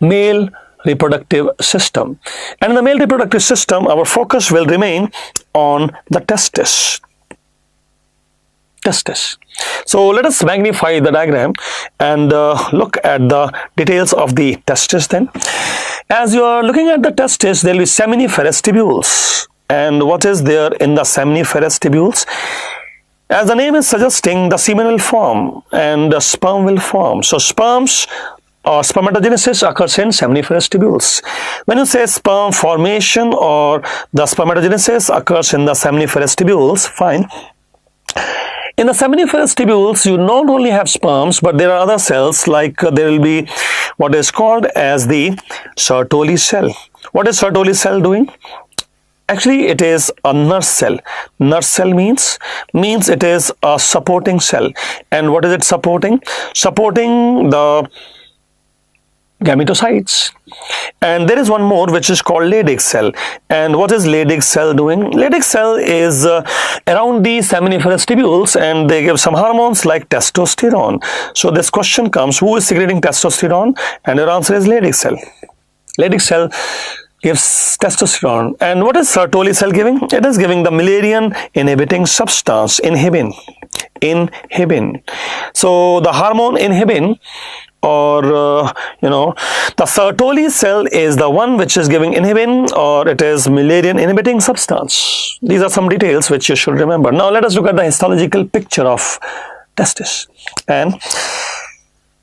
male reproductive system. And in the male reproductive system, our focus will remain on the testis. So let us magnify the diagram and look at the details of the testis then. As you are looking at the testis, there will be seminiferous tubules. And what is there in the seminiferous tubules? As the name is suggesting, the semen will form and the sperm will form. So sperms or spermatogenesis occurs in seminiferous tubules. When you say sperm formation or the spermatogenesis occurs in the seminiferous tubules, fine. In the seminiferous tubules, you not only have sperms, but there are other cells, like there will be what is called as the Sertoli cell. What is Sertoli cell doing? Actually, it is a nurse cell. Nurse cell means it is a supporting cell. And what is it supporting? Supporting the gametocytes. And there is one more which is called Leydig cell. And what is Leydig cell doing? Leydig cell is around the seminiferous tubules, and they give some hormones like testosterone. So this question comes, who is secreting testosterone? And your answer is Leydig cell. Leydig cell gives testosterone. And what is Sertoli cell giving? It is giving the Müllerian inhibiting substance, inhibin. So the hormone inhibin, or the Sertoli cell is the one which is giving inhibin, or it is Müllerian inhibiting substance. These are some details which you should remember. Now let us look at the histological picture of testis. And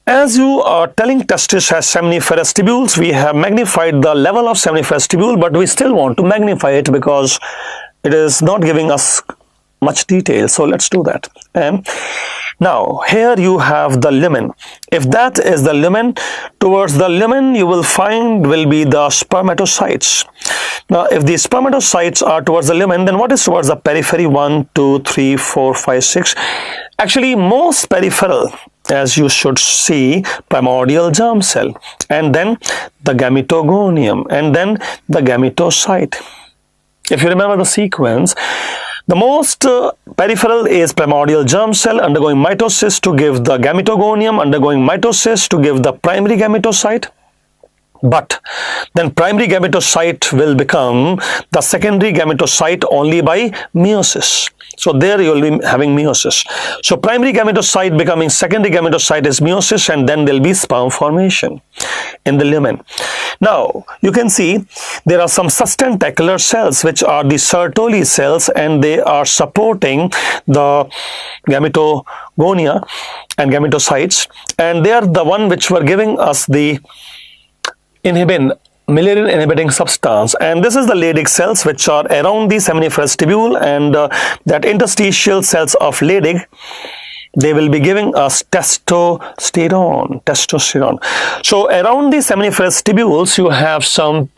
as you are telling testis has seminiferous tubules, we have magnified the level of seminiferous tubule, but we still want to magnify it because it is not giving us much detail. So let's do that. And now here you have the lumen. If that is the lumen, towards the lumen you will find will be the spermatocytes. Now if the spermatocytes are towards the lumen, then what is towards the periphery? 1, 2, 3, 4, 5, 6. Actually most peripheral, as you should see, primordial germ cell, and then the gametogonium, and then the gametocyte. If you remember the sequence, the most peripheral is primordial germ cell undergoing mitosis to give the gametogonium, undergoing mitosis to give the primary gametocyte. But then primary gametocyte will become the secondary gametocyte only by meiosis. So there you will be having meiosis. So primary gametocyte becoming secondary gametocyte is meiosis, and then there will be sperm formation in the lumen. Now you can see there are some sustentacular cells which are the Sertoli cells, and they are supporting the gametogonia and gametocytes, and they are the one which were giving us the inhibin, Müllerian inhibiting substance. And this is the Leydig cells which are around the seminiferous tubule, and that interstitial cells of Leydig, they will be giving us testosterone. So around the seminiferous tubules you have some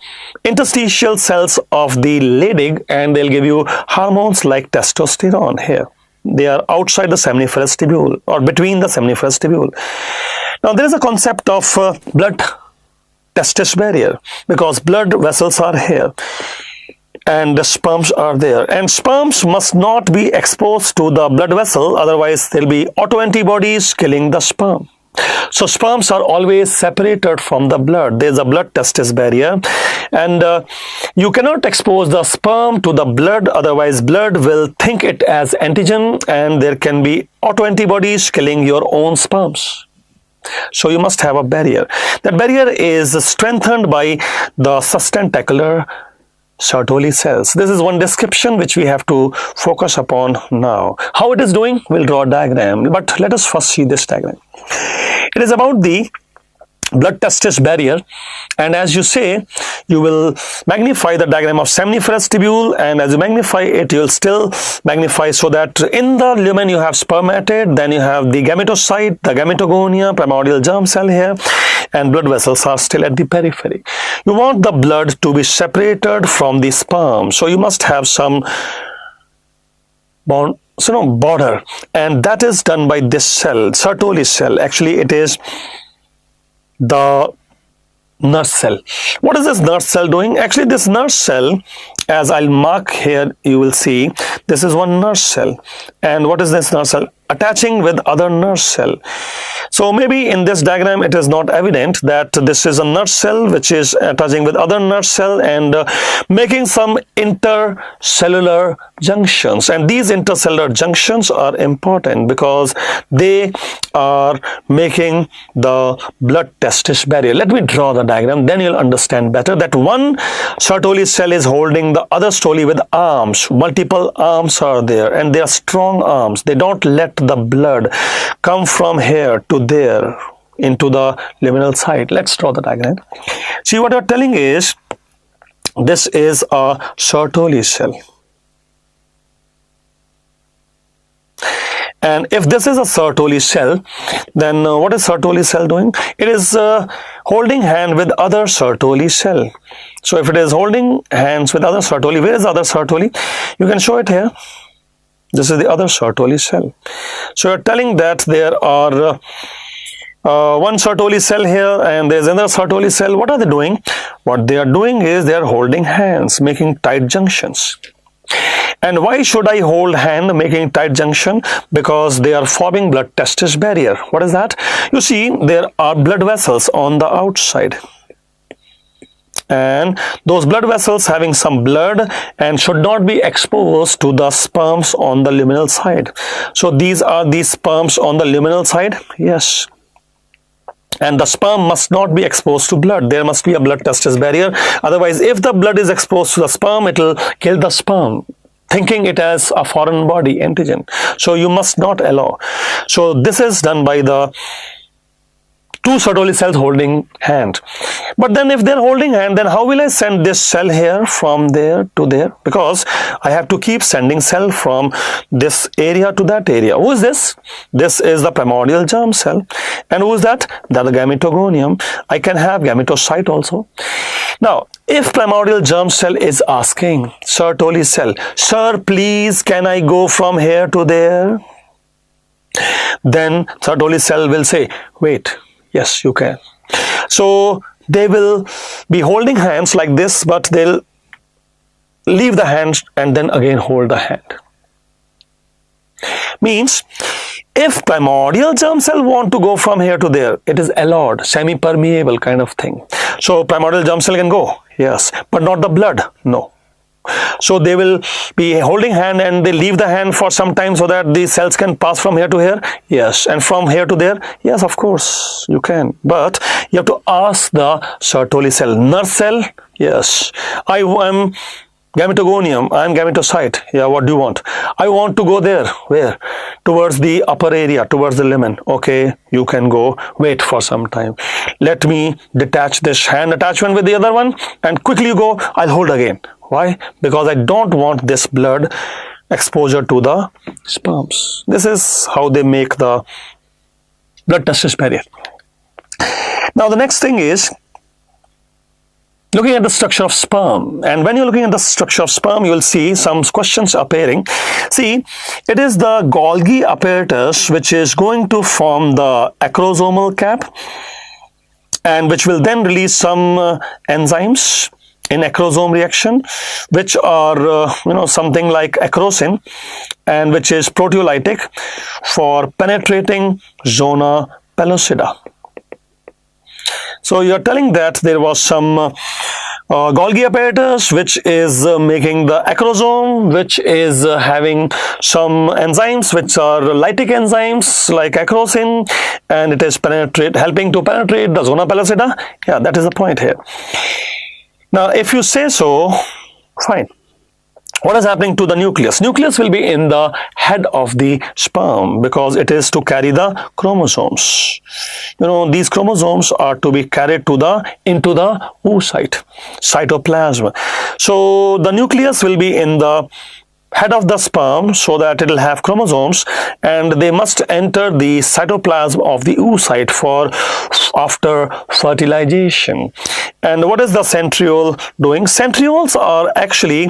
interstitial cells of the Leydig, and they'll give you hormones like testosterone here. They are outside the seminiferous tubule or between the seminiferous tubule. Now there is a concept of blood testis barrier, because blood vessels are here and the sperms are there, and sperms must not be exposed to the blood vessel, otherwise there will be autoantibodies killing the sperm. So sperms are always separated from the blood. There is a blood testis barrier, and you cannot expose the sperm to the blood, otherwise blood will think it as antigen, and there can be autoantibodies killing your own sperms. So you must have a barrier. That barrier is strengthened by the sustentacular Sertoli cells. This is one description which we have to focus upon now. How it is doing? We'll draw a diagram, but let us first see this diagram. It is about the blood testis barrier, and as you say, you will magnify the diagram of seminiferous tubule, and as you magnify it, you will still magnify so that in the lumen you have spermatid, then you have the gametocyte, the gametogonia, primordial germ cell here, and blood vessels are still at the periphery. You want the blood to be separated from the sperm, so you must have some border, and that is done by this cell, Sertoli cell. Actually it is the nurse cell. What is this nurse cell doing? Actually this nurse cell, as I'll mark here, you will see this is one nurse cell. And what is this nurse cell? attaching with other nurse cell. So maybe in this diagram it is not evident that this is a nurse cell which is attaching with other nurse cell and making some intercellular junctions, and these intercellular junctions are important because they are making the blood testis barrier. Let me draw the diagram, then you'll understand better that one Sertoli cell is holding the other Sertoli with arms. Multiple arms are there and they are strong arms. They don't let the blood come from here to there into the luminal site. Let's draw the diagram. See, what you're telling is this is a Sertoli cell. And if this is a Sertoli cell, then what is Sertoli cell doing? It is holding hand with other Sertoli cell. So if it is holding hands with other Sertoli, where is other Sertoli? You can show it here. This is the other Sertoli cell. So you're telling that there are one Sertoli cell here and there's another Sertoli cell. What are they doing? What they are doing is they are holding hands, making tight junctions. And why should I hold hand making tight junction? Because they are forming blood testis barrier. What is that? You see, there are blood vessels on the outside. And those blood vessels having some blood and should not be exposed to the sperms on the luminal side. So these are the sperms on the luminal side. Yes. And the sperm must not be exposed to blood. There must be a blood testis barrier. Otherwise, if the blood is exposed to the sperm, it will kill the sperm, thinking it as a foreign body antigen. So you must not allow. So this is done by the two Sertoli cells holding hand. But then if they're holding hand, then how will I send this cell here from there to there? Because I have to keep sending cell from this area to that area. Who is this? This is the primordial germ cell. And who is that? That is the gametogonium. I can have gametocyte also. Now, if primordial germ cell is asking Sertoli cell, sir, please, can I go from here to there? Then Sertoli cell will say, wait. Yes, you can. So they will be holding hands like this, but they'll leave the hands and then again hold the hand. Means if primordial germ cell want to go from here to there, it is allowed, semi-permeable kind of thing. So primordial germ cell can go, yes, but not the blood, no. So they will be holding hand and they leave the hand for some time so that the cells can pass from here to here. Yes. And from here to there. Yes, of course you can. But you have to ask the Sertoli cell. Nurse cell. Yes. I am gametogonium. I am gametocyte. Yeah. What do you want? I want to go there. Where? Towards the upper area, towards the lumen. Okay. You can go. Wait for some time. Let me detach this hand attachment with the other one and quickly go. I'll hold again. Why? Because I don't want this blood exposure to the sperms. This is how they make the blood testis barrier. Now the next thing is looking at the structure of sperm. And when you're looking at the structure of sperm, you will see some questions appearing. See, it is the Golgi apparatus which is going to form the acrosomal cap and which will then release some enzymes in acrosome reaction, which are something like acrosin and which is proteolytic for penetrating zona pellucida. So you are telling that there was some Golgi apparatus which is making the acrosome, which is having some enzymes which are lytic enzymes like acrosin, and it is helping to penetrate the zona pellucida. Yeah, that is the point here. Now, if you say so, fine. What is happening to the nucleus? Nucleus will be in the head of the sperm because it is to carry the chromosomes. These chromosomes are to be carried into the oocyte, cytoplasm. So the nucleus will be in the head of the sperm so that it will have chromosomes and they must enter the cytoplasm of the oocyte for after fertilization. And what is the centriole doing? Centrioles are actually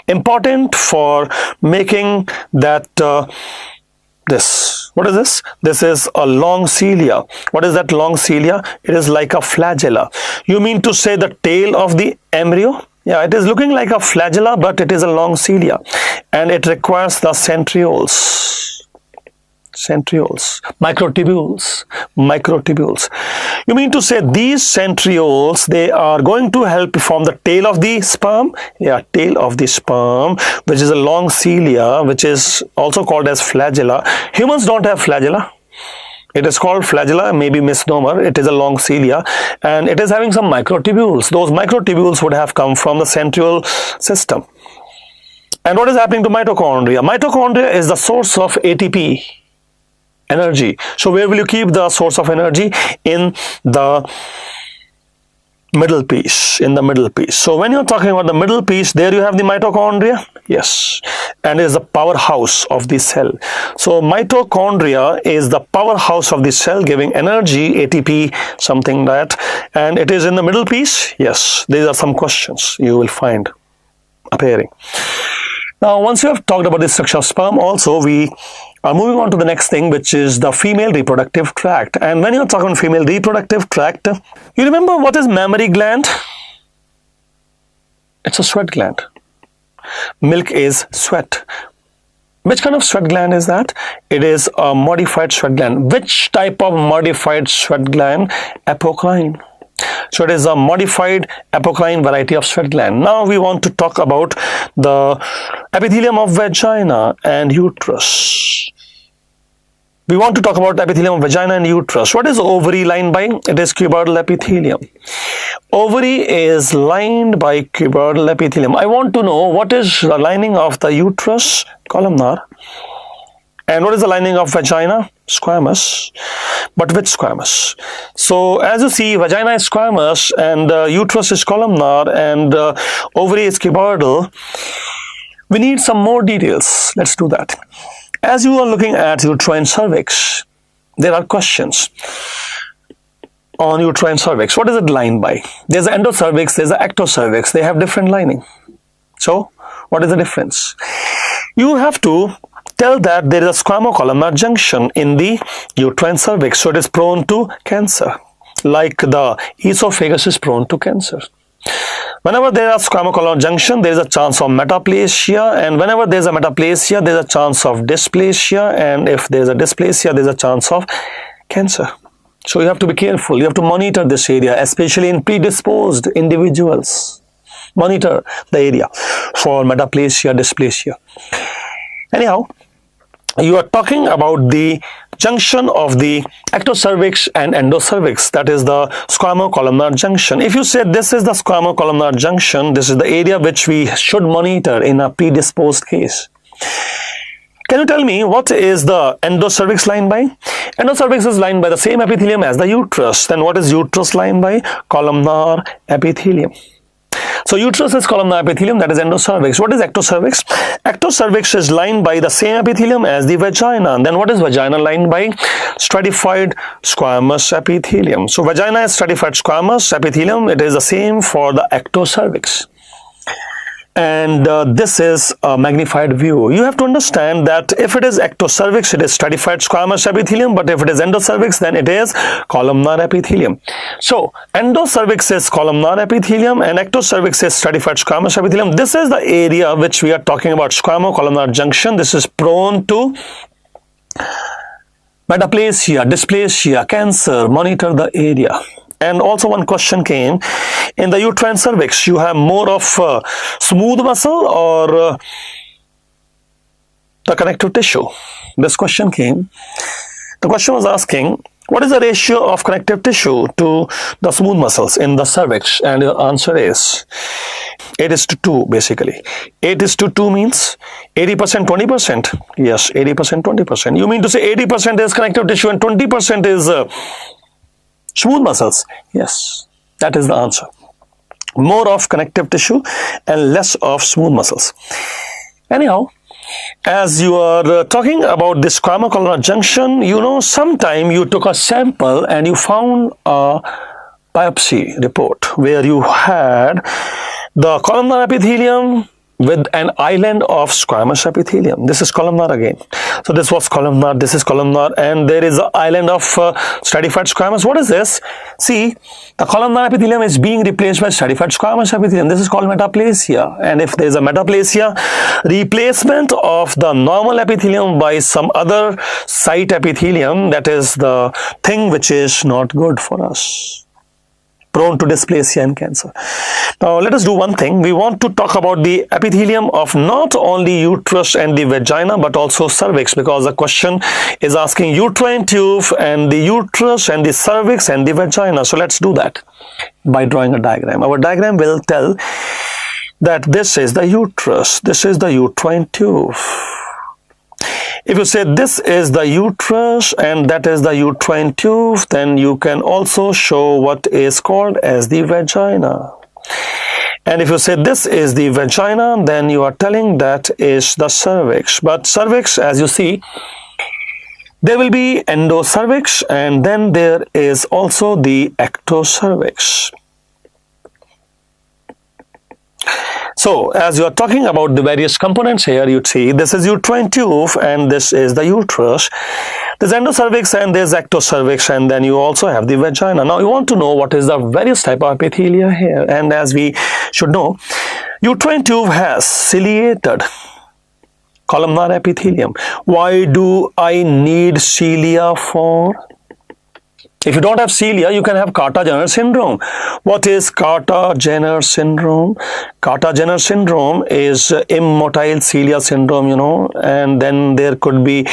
important for making that this. What is this? This is a long cilia. What is that long cilia? It is like a flagella. You mean to say the tail of the embryo? Yeah, it is looking like a flagella, but it is a long cilia and it requires the centrioles. Centrioles, microtubules. You mean to say these centrioles, they are going to help form the tail of the sperm? Yeah, tail of the sperm, which is a long cilia, which is also called as flagella. Humans don't have flagella. It is called flagella, maybe misnomer. It is a long cilia and it is having some microtubules. Those microtubules would have come from the centriole system. And what is happening to mitochondria? Mitochondria is the source of ATP, energy. So where will you keep the source of energy? In the middle piece, So when you're talking about the middle piece, there you have the mitochondria. Yes, and it is the powerhouse of the cell. So mitochondria is the powerhouse of the cell, giving energy, ATP, something that, and it is in the middle piece. Yes, these are some questions you will find appearing. Now, once you have talked about the structure of sperm, also we are moving on to the next thing, which is the female reproductive tract. And when you're talking female reproductive tract, you remember what is mammary gland? It's a sweat gland. Milk is sweat. Which kind of sweat gland is that? It is a modified sweat gland. Which type of modified sweat gland? Apocrine. So it is a modified apocrine variety of sweat gland. Now we want to talk about the epithelium of vagina and uterus. We want to talk about epithelium of vagina and uterus. What is ovary lined by? It is cuboidal epithelium. Ovary is lined by cuboidal epithelium. I want to know what is the lining of the uterus? Columnar. And what is the lining of vagina? Squamous. But which squamous? So as you see, vagina is squamous and uterus is columnar and ovary is cuboidal. We need some more details. Let's do that. As you are looking at uterine cervix, there are questions on uterine cervix. What is it lined by? There's an endocervix, there's an ectocervix. They have different lining. So what is the difference? You have to tell that there is a squamocolumnar junction in the uterine cervix, so it is prone to cancer, like the esophagus is prone to cancer. Whenever there is a squamocolumnar junction, there is a chance of metaplasia, and whenever there is a metaplasia, there is a chance of dysplasia, and if there is a dysplasia, there is a chance of cancer. So you have to be careful. You have to monitor this area, especially in predisposed individuals. Monitor the area for metaplasia, dysplasia. Anyhow, you are talking about the junction of the ectocervix and endocervix, that is the squamocolumnar junction. If you say this is the squamocolumnar junction, this is the area which we should monitor in a predisposed case. Can you tell me what is the endocervix lined by? Endocervix is lined by the same epithelium as the uterus. Then what is uterus lined by? Columnar epithelium. So uterus is columnar epithelium, that is endocervix. What is ectocervix? Ectocervix is lined by the same epithelium as the vagina. Then what is vagina lined by? Stratified squamous epithelium. So vagina is stratified squamous epithelium. It is the same for the ectocervix. And this is a magnified view. You have to understand that if it is ectocervix, it is stratified squamous epithelium, but if it is endocervix, then it is columnar epithelium. So endocervix is columnar epithelium and ectocervix is stratified squamous epithelium. This is the area which we are talking about, squamocolumnar junction. This is prone to metaplasia, dysplasia, cancer. Monitor the area. And also one question came, in the uterine cervix, you have more of smooth muscle or the connective tissue? This question came. The question was asking, what is the ratio of connective tissue to the smooth muscles in the cervix? And your answer is 8:2 basically. 8:2 means 80%, 20%. Yes, 80%, 20%. You mean to say 80% is connective tissue and 20% is smooth muscles? Yes, that is the answer. More of connective tissue and less of smooth muscles. Anyhow, as you are talking about this squamocolumnar junction, you know, sometime you took a sample and you found a biopsy report where you had the columnar epithelium with an island of squamous epithelium. This is columnar again. So this was columnar, this is columnar, and there is an island of stratified squamous. What is this? See, the columnar epithelium is being replaced by stratified squamous epithelium. This is called metaplasia. And if there is a metaplasia, replacement of the normal epithelium by some other site epithelium, that is the thing which is not good for us, prone to dysplasia and cancer. Now let us do one thing. We want to talk about the epithelium of not only uterus and the vagina but also cervix, because the question is asking uterine tube and the uterus and the cervix and the vagina. So let's do that by drawing a diagram. Our diagram will tell that this is the uterus, this is the uterine tube. If you say this is the uterus and that is the uterine tube, then you can also show what is called as the vagina. And if you say this is the vagina, then you are telling that is the cervix. But cervix, as you see, there will be endocervix and then there is also the ectocervix. So, as you are talking about the various components here, you see this is uterine tube and this is the uterus. There's endocervix and there's ectocervix, and then you also have the vagina. Now, you want to know what is the various type of epithelia here, and as we should know, uterine tube has ciliated columnar epithelium. Why do I need cilia for? If you don't have cilia, you can have Carter-Jenner syndrome. What is Carter-Jenner syndrome? Carter-Jenner syndrome is immotile cilia syndrome, you know, and then there could be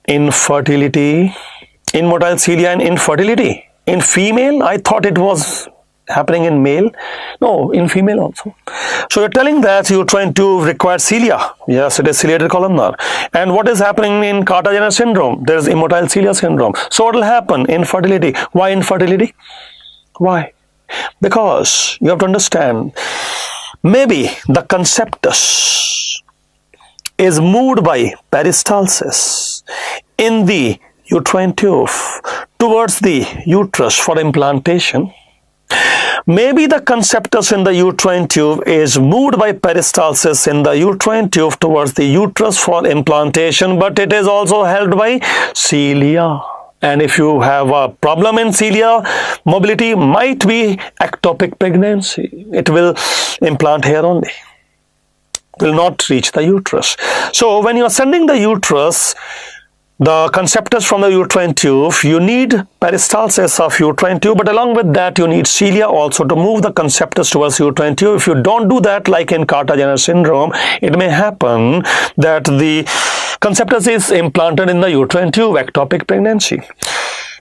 infertility, immotile cilia and infertility. In female, I thought it was happening in male. No, in female also. So you're telling that you're trying to require cilia. Yes, it is ciliated columnar. And what is happening in Carter-Jenner syndrome? There is immotile cilia syndrome. So what will happen? Infertility. Why infertility? Why? Because you have to understand, maybe the conceptus is moved by peristalsis in the uterine tube towards the uterus for implantation. Maybe the conceptus in the uterine tube is moved by peristalsis in the uterine tube towards the uterus for implantation, but it is also held by cilia. And if you have a problem in cilia, mobility might be ectopic pregnancy. It will implant here only, will not reach the uterus. So when you are sending the uterus, the conceptus from the uterine tube, you need peristalsis of uterine tube, but along with that you need cilia also to move the conceptus towards uterine tube. If you don't do that, like in Carter-Jenner syndrome, it may happen that the conceptus is implanted in the uterine tube, ectopic pregnancy.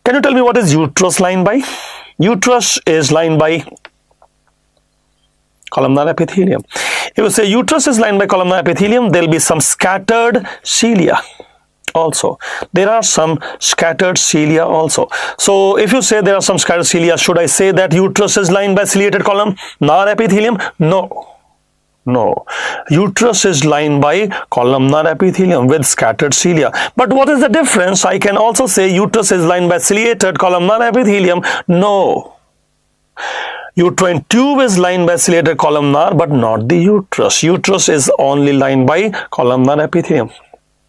Can you tell me what is uterus lined by? Uterus is lined by columnar epithelium. If you say uterus is lined by columnar epithelium, there will be some scattered cilia. Also, there are some scattered cilia also. So, if you say there are some scattered cilia, should I say that uterus is lined by ciliated columnar epithelium? No. No. Uterus is lined by columnar epithelium with scattered cilia. But what is the difference? I can also say uterus is lined by ciliated columnar epithelium. No. Uterine tube is lined by ciliated columnar, but not the uterus. Uterus is only lined by columnar epithelium.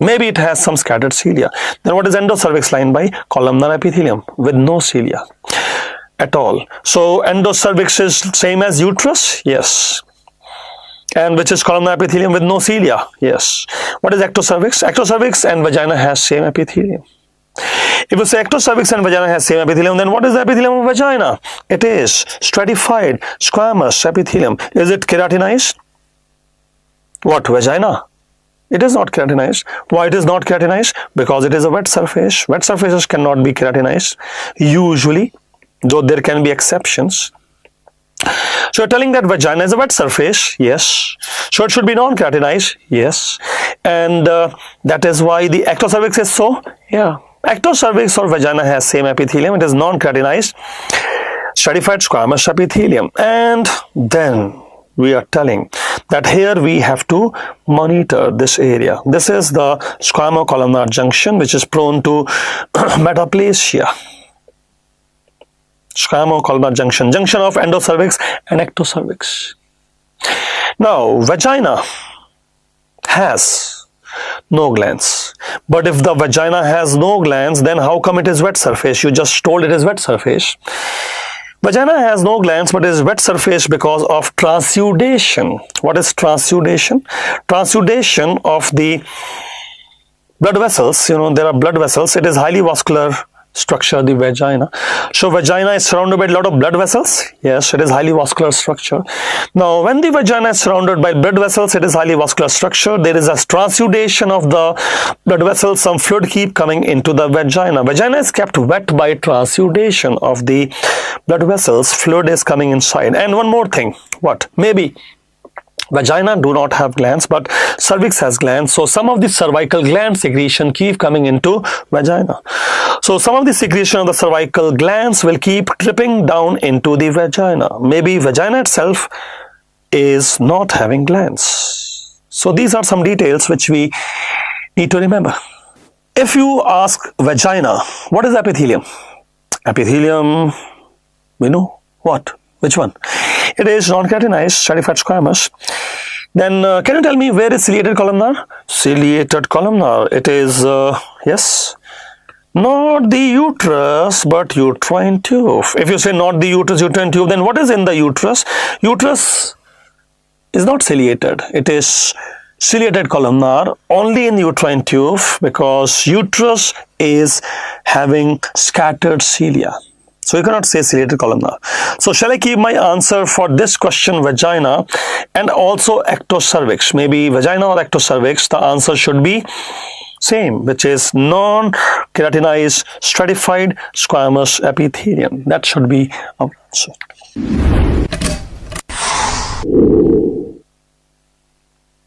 Maybe it has some scattered cilia. Then what is endocervix lined by? Columnar epithelium with no cilia at all. So endocervix is same as uterus? Yes. And which is columnar epithelium with no cilia? Yes. What is ectocervix? Ectocervix and vagina has same epithelium. If you say ectocervix and vagina has same epithelium, then what is the epithelium of vagina? It is stratified squamous epithelium. Is it keratinized? What? Vagina? It is not keratinized. Why it is not keratinized? Because it is a wet surface. Wet surfaces cannot be keratinized usually, though there can be exceptions. So you're telling that vagina is a wet surface? Yes. So it should be non-keratinized? Yes. And that is why the ectocervix is so? Yeah. Ectocervix or vagina has same epithelium. It is non-keratinized, stratified squamous epithelium. And then we are telling that here we have to monitor this area. This is the squamocolumnar junction, which is prone to metaplasia. Squamocolumnar junction, junction of endocervix and ectocervix. Now, vagina has no glands. But if the vagina has no glands, then how come it is wet surface? You just told it is wet surface. Vagina has no glands but is wet surface because of transudation. What is transudation? Transudation of the blood vessels. There are blood vessels. It is highly vascular structure, the vagina. So vagina is surrounded by a lot of blood vessels. Yes, it is highly vascular structure. Now, when the vagina is surrounded by blood vessels, it is highly vascular structure. There is a transudation of the blood vessels. Some fluid keep coming into the vagina. Vagina is kept wet by transudation of the blood vessels. Fluid is coming inside. And one more thing. What? Maybe vagina do not have glands, but cervix has glands. So some of the cervical gland secretion keep coming into vagina. So some of the secretion of the cervical glands will keep dripping down into the vagina. Maybe vagina itself is not having glands. So these are some details which we need to remember. If you ask vagina, what is epithelium? Epithelium, we know what? Which one? It is non-keratinized stratified squamous. Then can you tell me where is ciliated columnar? Ciliated columnar. It is, yes, not the uterus but uterine tube. If you say not the uterus, uterine tube, then what is in the uterus? Uterus is not ciliated. It is ciliated columnar only in the uterine tube because uterus is having scattered cilia. So you cannot say ciliated columnar. So shall I keep my answer for this question vagina and also ectocervix? Maybe vagina or ectocervix, the answer should be same, which is non-keratinized stratified squamous epithelium. That should be our answer.